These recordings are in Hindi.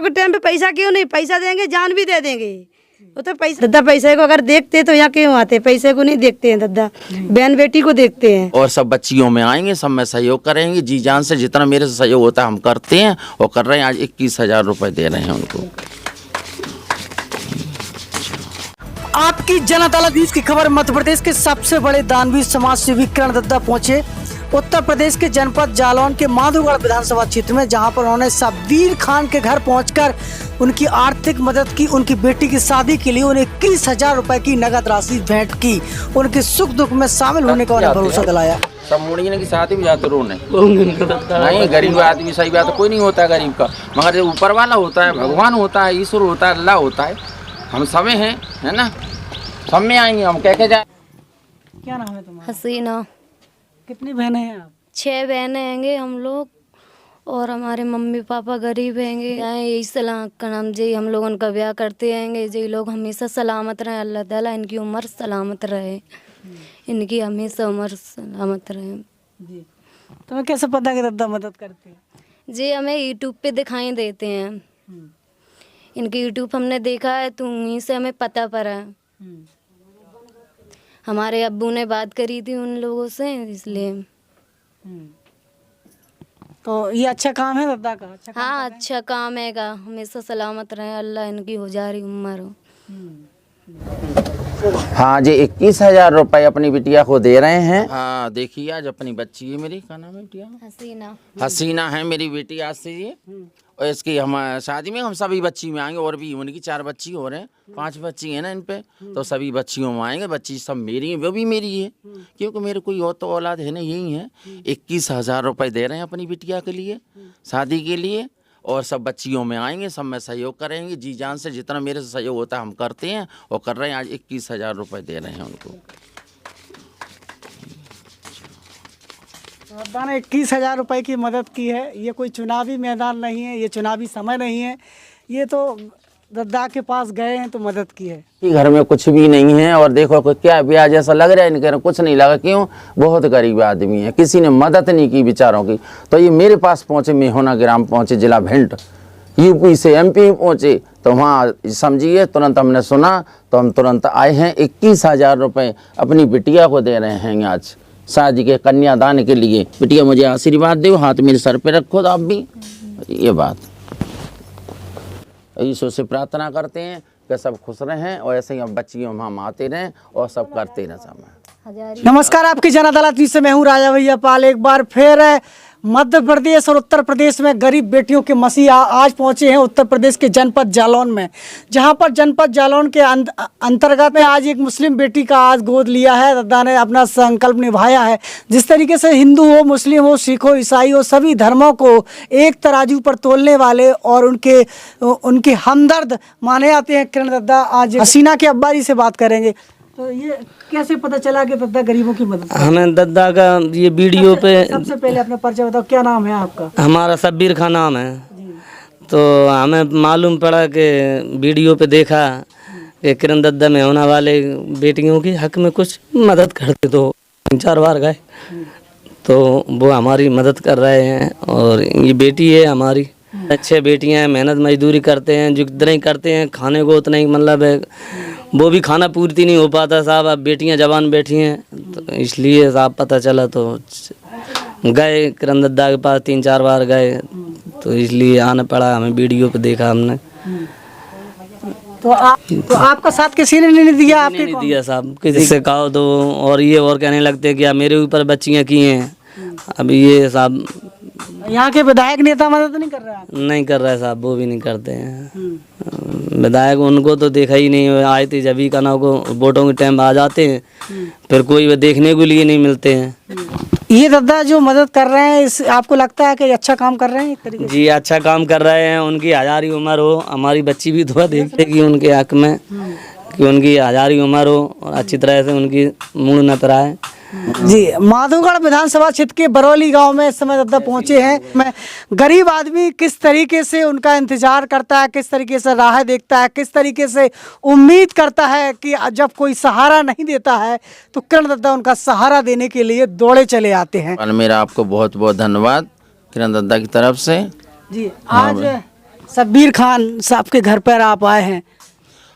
के टाइम पे पैसा क्यों नहीं, पैसा देंगे जान भी दे देंगे। वो तो पैसा दद्दा पैसे को अगर देखते तो यहाँ क्यों आते, पैसे को नहीं देखते हैं दद्दा, बहन बेटी को देखते हैं। और सब बच्चियों में आएंगे, सब में सहयोग करेंगे, जी जान से जितना मेरे से सहयोग होता है हम करते हैं और कर रहे हैं। आज 21,000 रुपये दे रहे हैं उनको। आपकी जन अदालत न्यूज की खबर। मध्य प्रदेश के सबसे बड़े दानवीर समाज सेवी किरण दद्दा पहुंचे उत्तर प्रदेश के जनपद जालौन के माधोगढ़ विधानसभा क्षेत्र में, जहां पर उन्होंने शब्बीर खान के घर पहुंचकर उनकी आर्थिक मदद की। उनकी बेटी की शादी के लिए उन्हें 21,000 रुपए की नगद राशि भेंट की। उनके सुख दुख में शामिल होने का उन्हें भरोसा दिलाया। सब मुड़िए की साथ ही भी जाते रोने नहीं, गरीब आदमी सही बात कोई नहीं होता है गरीब का, मगर ऊपर वाला होता है, भगवान होता है, ईश्वर होता है, अल्लाह होता है। हम सब हैं, है ना, सब में आएंगे हम कह के जाए। क्या नाम है तुम्हारा? हसीना। कितनी बहनें हैं आप? 6 बहनें हैंगे हम लोग, और हमारे मम्मी पापा गरीब हैंगे। यही सलाम का नाम जी, हम लोग उनका ब्याह करते रहेंगे। जी लोग हमेशा सलामत रहे, अल्लाह ताला इनकी उम्र सलामत रहे, इनकी हमेशा उम्र सलामत रहे। जी तुम्हें कैसे पता कि दद्दा मदद करते हैं? जी हमें यूट्यूब पे दिखाई देते हैं, इनकी यूट्यूब हमने देखा है तो वहीं से हमें पता पड़ा। हमारे अब्बू ने बात करी थी उन लोगों से, इसलिए। तो ये अच्छा काम है दद्दा का? अच्छा काम हाँ अच्छा काम हैगा, हमेशा सलामत रहे, अल्लाह इनकी हो जा रही उम्र हो। हाँ जी 21,000 रुपये अपनी बिटिया को दे रहे हैं। हाँ देखिए आज अपनी बच्ची है मेरी, क्या नाम है बिटिया? हसीना। हसीना है मेरी बेटी आज से ये, और इसकी हम शादी में हम सभी बच्ची में आएंगे, और भी उनकी 4 बच्ची हो रहे हैं, 5 बच्ची हैं ना इन पे, तो सभी बच्चियों में आएंगे। बच्ची सब मेरी है, वो भी मेरी है, क्योंकि मेरे कोई और तो औलाद है ना, यही है। 21,000 रुपये दे रहे हैं अपनी बिटिया के लिए, शादी के लिए, और सब बच्चियों में आएंगे, सब में सहयोग करेंगे, जी जान से जितना मेरे से सहयोग होता है हम करते हैं और कर रहे हैं। आज 21,000 रुपये दे रहे हैं उनको। दद्दा ने 21,000 रुपए की मदद की है। ये कोई चुनावी मैदान नहीं है, ये चुनावी समय नहीं है, ये तो दद्दा के पास गए हैं तो मदद की है। घर में कुछ भी नहीं है, और देखो क्या ब्याज ऐसा लग रहा है इनके, कुछ नहीं लगा। क्यों? बहुत गरीब आदमी है, किसी ने मदद नहीं की बेचारों की। तो ये मेरे पास पहुँचे, मेहोना ग्राम पहुँचे, जिला भिंड, यूपी से MP पहुँचे, तो वहाँ समझिए तुरंत हमने सुना तो हम तुरंत आए हैं। 21,000 रुपये अपनी बिटिया को दे रहे हैं आज शादी के कन्यादान के लिए। बिटिया मुझे आशीर्वाद दो, हाथ मेरे सर पे रखो आप भी। ये बात ईश्वर से प्रार्थना करते हैं कि सब खुश रहें, और ऐसे ही अब बच्चियों हम आते रहें और सब करते रहें समय। नमस्कार, आपकी जन अदालत न्यूज़ से मैं हूँ राजा भैया पाल। एक बार फिर मध्य प्रदेश और उत्तर प्रदेश में गरीब बेटियों के मसीहा आज पहुंचे हैं उत्तर प्रदेश के जनपद जालौन में, जहां पर जनपद जालौन के अंतर्गत में आज एक मुस्लिम बेटी का आज गोद लिया है। दद्दा ने अपना संकल्प निभाया है, जिस तरीके से हिंदू हो, मुस्लिम हो, सिख हो, ईसाई हो, सभी धर्मों को एक तराजू पर तोलने वाले और उनके हमदर्द माने जाते हैं किरण दद्दा। आज हसीना के अब्बा जी से बात करेंगे। तो ये कैसे पता चला कि दद्दा गरीबों की मदद? हमें दद्दा का ये वीडियो पे सबसे पहले अपना परिचय बताओ, क्या नाम है आपका? हमारा शब्बीर खान नाम है। तो हमें मालूम पड़ा कि वीडियो पे देखा कि किरण दद्दा में होने वाले बेटियों की हक में कुछ मदद करते, तो 3-4 बार गए, तो वो हमारी मदद कर रहे हैं। और ये बेटी है हमारी, अच्छे बेटियां हैं, मेहनत मजदूरी करते हैं, जितना ही करते हैं खाने को उतना ही, मतलब है वो भी खाना पूर्ति नहीं हो पाता साहब। अब बेटियां जवान बैठी हैं, तो इसलिए साहब पता चला तो गए किरण दद्दा के पास, 3-4 बार गए, तो इसलिए आना पड़ा। हमें वीडियो पे देखा हमने। तो आपका साथ किसी ने नहीं दिया? आपके नहीं दिया साहब, किसी से कहो तो और ये और कहने लगते हैं कि मेरे ऊपर बच्चियां की हैं। अब ये साहब यहाँ के विधायक नेता मदद नहीं कर रहा है? नहीं कर रहा है साहब, वो भी नहीं करते हैं विधायक। उनको तो देखा ही नहीं, आए थे जब ही का ना को वोटों के टाइम आ जाते हैं, फिर कोई देखने के लिए नहीं मिलते हैं। ये दद्दा जो मदद कर रहे हैं, इस आपको लगता है कि अच्छा काम कर रहे हैं एक तरीके से? जी अच्छा काम कर रहे हैं। उनकी 1000 उम्र हो, हमारी बच्ची भी दुआ देखते कि उनके हक में कि उनकी 1000 उम्र हो और अच्छी तरह से उनकी मुँह न पराए। जी माधोगढ़ विधानसभा क्षेत्र के बरौली गांव में इस समय दद्दा पहुंचे हैं। मैं गरीब आदमी किस तरीके से उनका इंतजार करता है, किस तरीके से राह देखता है, किस तरीके से उम्मीद करता है कि जब कोई सहारा नहीं देता है तो किरण दद्दा उनका सहारा देने के लिए दौड़े चले आते हैं। मेरा आपको बहुत बहुत धन्यवाद किरण दद्दा की तरफ से। जी आज शब्बीर खान साहब के घर पर आप आए हैं।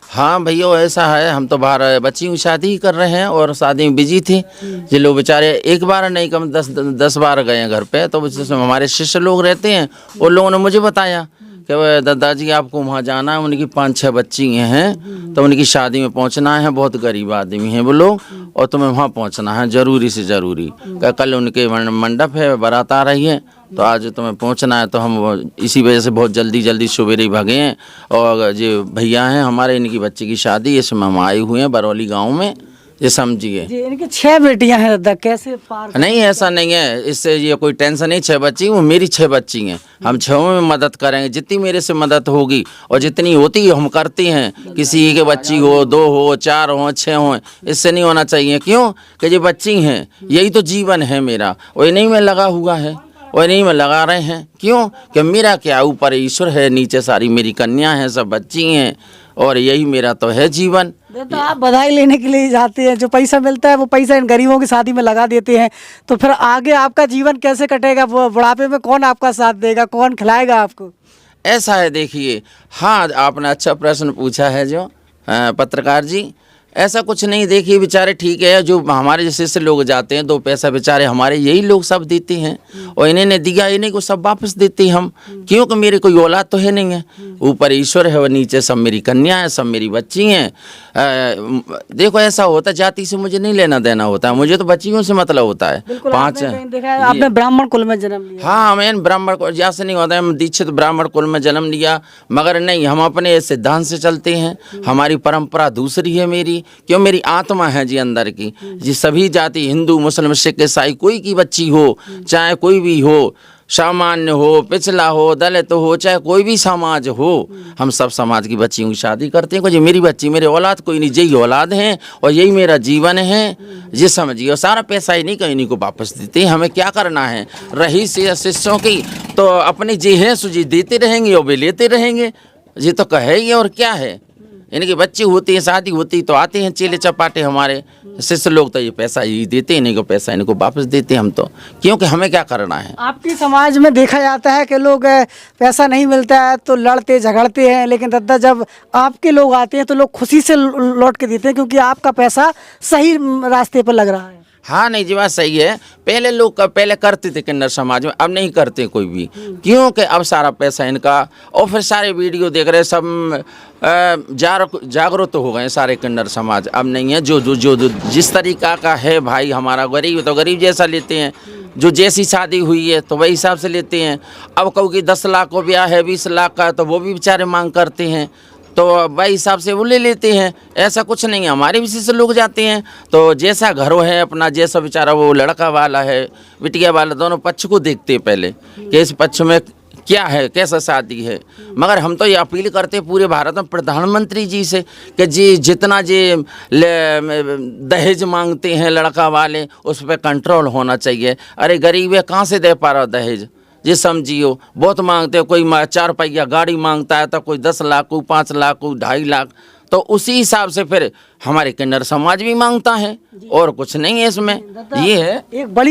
हाँ भैया ऐसा है, हम तो बाहर बच्ची की शादी ही कर रहे हैं और शादी में बिजी थे। ये लोग बेचारे एक बार नहीं कम 10 बार गए हैं घर पे। तो जिसमें हमारे शिष्य लोग रहते हैं, उन लोगों ने मुझे बताया कि दादाजी आपको वहाँ जाना है, उनकी 5-6 बच्ची हैं, तो उनकी शादी में पहुँचना है, बहुत गरीब आदमी हैं वो लोग, और तुम्हें वहाँ पहुँचना है ज़रूरी से ज़रूरी। कल उनके मंडप है, बारात आ रही है, तो आज तुम्हें पहुंचना है। तो हम इसी वजह से बहुत जल्दी सवेरे ही भागे हैं। और जो भैया हैं हमारे, इनकी बच्ची की शादी, इसमें हम आए हुए हैं बरौली गांव में, ये समझिए। जी, इनकी 6 बेटियां हैं दादा, कैसे पार? नहीं ऐसा नहीं है, इससे ये कोई टेंशन नहीं। 6 बच्ची, वो मेरी 6 बच्ची हैं। हम 6 में मदद करेंगे, जितनी मेरे से मदद होगी और जितनी होती है हम करते हैं। किसी के बच्ची हो, 2 हो, 4 हो, 6 हो, इससे नहीं होना चाहिए। क्यों कि ये बच्ची हैं, यही तो जीवन है मेरा, वही नहीं में लगा हुआ है, और नहीं में लगा रहे हैं। क्यों कि मेरा क्या, ऊपर ईश्वर है, नीचे सारी मेरी कन्या हैं, सब बच्ची हैं, और यही मेरा तो है जीवन। तो आप बधाई लेने के लिए जाते हैं, जो पैसा मिलता है वो पैसा इन गरीबों की शादी में लगा देते हैं, तो फिर आगे आपका जीवन कैसे कटेगा? वो बुढ़ापे में कौन आपका साथ देगा, कौन खिलाएगा आपको? ऐसा है, देखिए, हाँ आपने अच्छा प्रश्न पूछा है जो पत्रकार जी। ऐसा कुछ नहीं, देखिए बेचारे ठीक है, जो हमारे जैसे से लोग जाते हैं 2 पैसा बेचारे हमारे यही लोग सब देते हैं, और इन्हें दिया, इन्हें को सब वापस देते हैं हम। क्योंकि मेरे कोई औलाद तो है नहीं है, ऊपर ईश्वर है और नीचे सब मेरी कन्या है, सब मेरी बच्ची हैं। देखो ऐसा होता, जाति से मुझे नहीं लेना देना होता है, मुझे तो बच्चियों से मतलब होता है। 5 देखा है आपने ब्राह्मण कुल में जन्म लिया। हाँ, मैं ब्राह्मण को जैसे नहीं होता है, हम दीक्षित ब्राह्मण कुल में जन्म लिया, मगर नहीं, हम अपने सिद्धांत से चलते हैं। हमारी परंपरा दूसरी है मेरी, क्यों मेरी आत्मा है जी अंदर की जी। सभी जाति, हिंदू, मुस्लिम, सिख, ईसाई, कोई की बच्ची हो, चाहे कोई भी हो, सामान्य हो, पिछला हो, दलित हो, चाहे कोई भी समाज हो, हम सब समाज की बच्चियों की शादी करते हैं। जी मेरी बच्ची, मेरे औलाद कोई नहीं, यही औलाद हैं और यही मेरा जीवन है, ये समझिए। और सारा पैसा ही नहीं कहीं नहीं को वापस देते, हमें क्या करना है, रही से शिष्यों की तो अपनी जी है सुजी देते रहेंगे और वे लेते रहेंगे, ये तो कहेगी और क्या है। इनकी बच्ची होती है, शादी होती तो आते हैं चेले चपाटे हमारे शिष्य लोग, तो ये पैसा ही देते हैं, इनको पैसा इनको वापस देते हैं हम तो, क्योंकि हमें क्या करना है। आपकी समाज में देखा जाता है कि लोग पैसा नहीं मिलता है तो लड़ते झगड़ते हैं, लेकिन दादा जब आपके लोग आते हैं तो लोग खुशी से लौट के देते हैं, क्योंकि आपका पैसा सही रास्ते पर लग रहा है। हाँ नहीं जी, बात सही है। पहले लोग पहले करते थे किन्नर समाज में, अब नहीं करते कोई भी, क्योंकि अब सारा पैसा इनका, और फिर सारे वीडियो देख रहे, सब जागरूक हो गए सारे किन्नर समाज। अब नहीं है, जो जिस तरीका का है भाई, हमारा गरीब तो गरीब जैसा लेते हैं, जो जैसी शादी हुई है तो वही हिसाब से लेते हैं। अब कहूँ कि 10 लाख को ब्याह है, 20 लाख का, तो वो भी बेचारे मांग करते हैं, तो वही हिसाब से वो ले लेते हैं। ऐसा कुछ नहीं है, हमारे भी से लोग जाते हैं, तो जैसा घरों है अपना, जैसा बेचारा वो लड़का वाला है, बिटिया वाला, दोनों पक्ष को देखते हैं पहले कि इस पक्ष में क्या है, कैसा शादी है। मगर हम तो ये अपील करते हैं पूरे भारत में प्रधानमंत्री जी से कि जी जितना जी दहेज मांगते हैं लड़का वाले, उस पर कंट्रोल होना चाहिए। अरे गरीब है, कहाँ से दे पा रहा दहेज, ये समझियो। बहुत मांगते हो, कोई 4 पहिया गाड़ी मांगता है, तो कोई 10 लाख, कोई 5 लाख, कोई 2.5 लाख, तो उसी हिसाब से फिर हमारे किन्नर समाज भी मांगता है, और कुछ नहीं है इसमें। ये है एक बड़ी